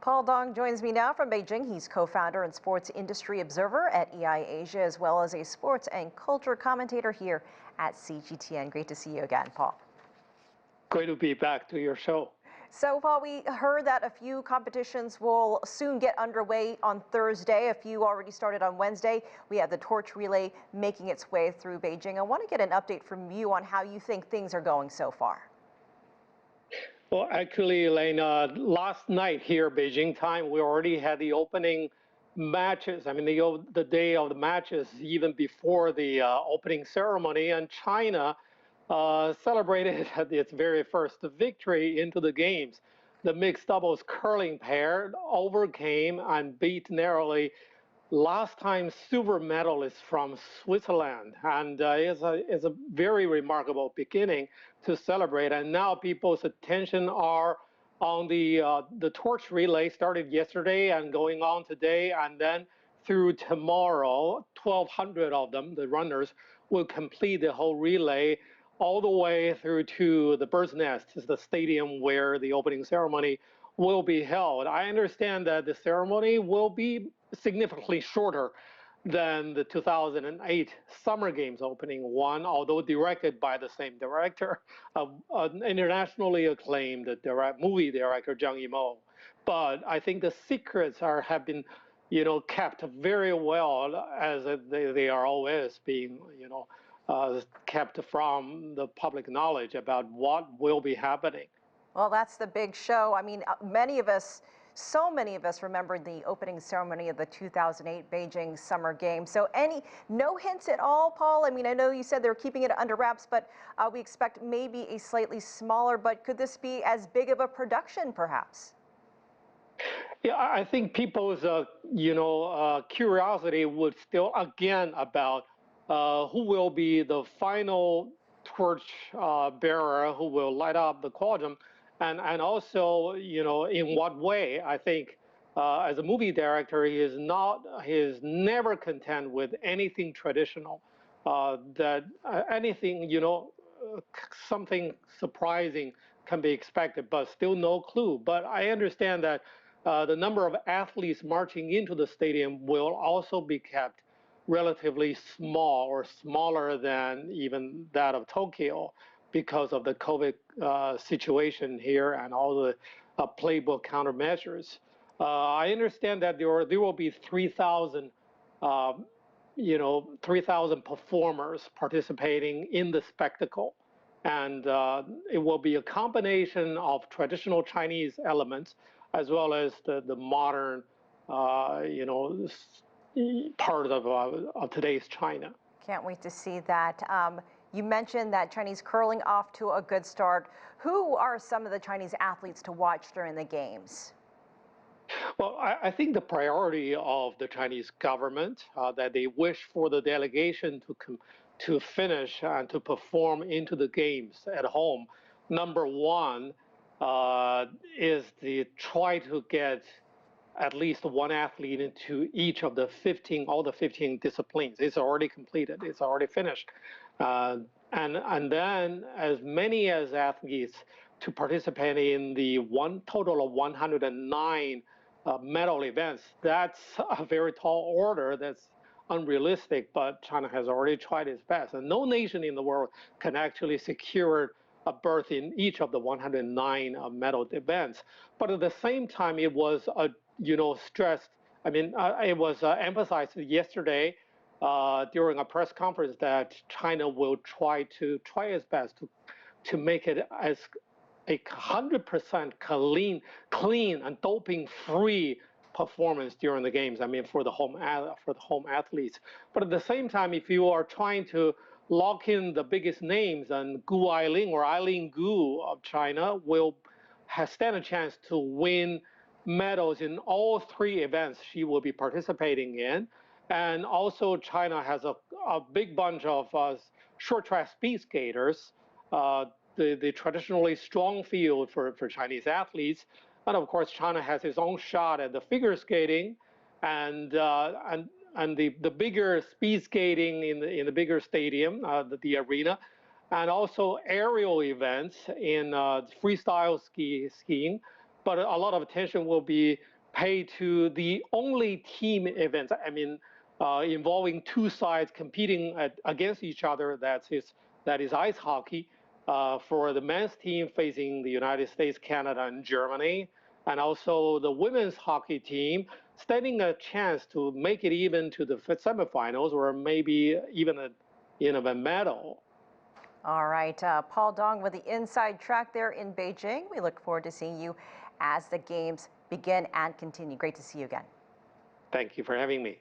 Paul Dong joins me now from Beijing. He's co-founder and sports industry observer at EI Asia, as well as a sports and culture commentator here at CGTN. Great to see you again, Paul. Great to be back to your show. So, Paul, we heard that a few competitions will soon get underway on Thursday. A few already started on Wednesday. We have the torch relay making its way through Beijing. I want to get an update from you on how you think things are going so far. Well, actually, Elena, last night here, Beijing time, we already had the opening matches. I mean, the day of the matches, even before the opening ceremony, and China celebrated its very first victory into the games. The mixed doubles curling pair overcame and beat narrowly last time silver medalist from Switzerland, and it's a very remarkable beginning to celebrate. And now people's attention are on the torch relay started yesterday and going on today, and then through tomorrow, 1,200 of them, the runners, will complete the whole relay all the way through to the bird's nest, the stadium where the opening ceremony will be held. I understand that the ceremony will be significantly shorter than the 2008 Summer Games opening one, although directed by the same director, an internationally acclaimed movie director, Zhang Yimou. But I think the secrets have been, kept very well, as they are always being, kept from the public knowledge about what will be happening. Well, that's the big show. I mean, so many of us remembered the opening ceremony of the 2008 Beijing Summer Games. So no hints at all, Paul? I mean, I know you said they're keeping it under wraps, but we expect maybe a slightly smaller, but could this be as big of a production, perhaps? Yeah, I think people's, curiosity would still, again, about who will be the final torch bearer who will light up the quadrant. And also, in what way. I think as a movie director, he is never content with anything traditional, that anything, something surprising can be expected, but still no clue. But I understand that the number of athletes marching into the stadium will also be kept relatively small, or smaller than even that of Tokyo, because of the COVID situation here and all the playbook countermeasures. I understand that there will be 3,000, 3,000 performers participating in the spectacle, and it will be a combination of traditional Chinese elements as well as the modern, part of today's China. Can't wait to see that. You mentioned that Chinese curling off to a good start. Who are some of the Chinese athletes to watch during the games? Well, I think the priority of the Chinese government, that they wish for the delegation to finish and to perform into the games at home. Number one is to try to get at least one athlete into each of the all the 15 disciplines. It's already completed. It's already finished. And then as many as athletes to participate in the total of 109 medal events. That's a very tall order. That's unrealistic, but China has already tried its best. And no nation in the world can actually secure a berth in each of the 109 medal events. But at the same time, it was stressed. I mean, it was emphasized yesterday during a press conference that China will try its best to make it as a 100% clean and doping-free performance during the games. I mean, for the home athletes. But at the same time, if you are trying to lock in the biggest names, and Gu Ailing or Eileen Gu of China will stand a chance to win medals in all three events she will be participating in. And also China has a big bunch of short track speed skaters, the traditionally strong field for Chinese athletes. And of course, China has its own shot at the figure skating and the bigger speed skating in the bigger stadium, the arena, and also aerial events in freestyle skiing. but a lot of attention will be paid to the only team events. I mean, involving two sides competing against each other. That is ice hockey. For the men's team facing the United States, Canada, and Germany, and also the women's hockey team standing a chance to make it even to the semifinals or maybe even a medal. All right, Paul Dong with the inside track there in Beijing. We look forward to seeing you as the games begin and continue. Great to see you again. Thank you for having me.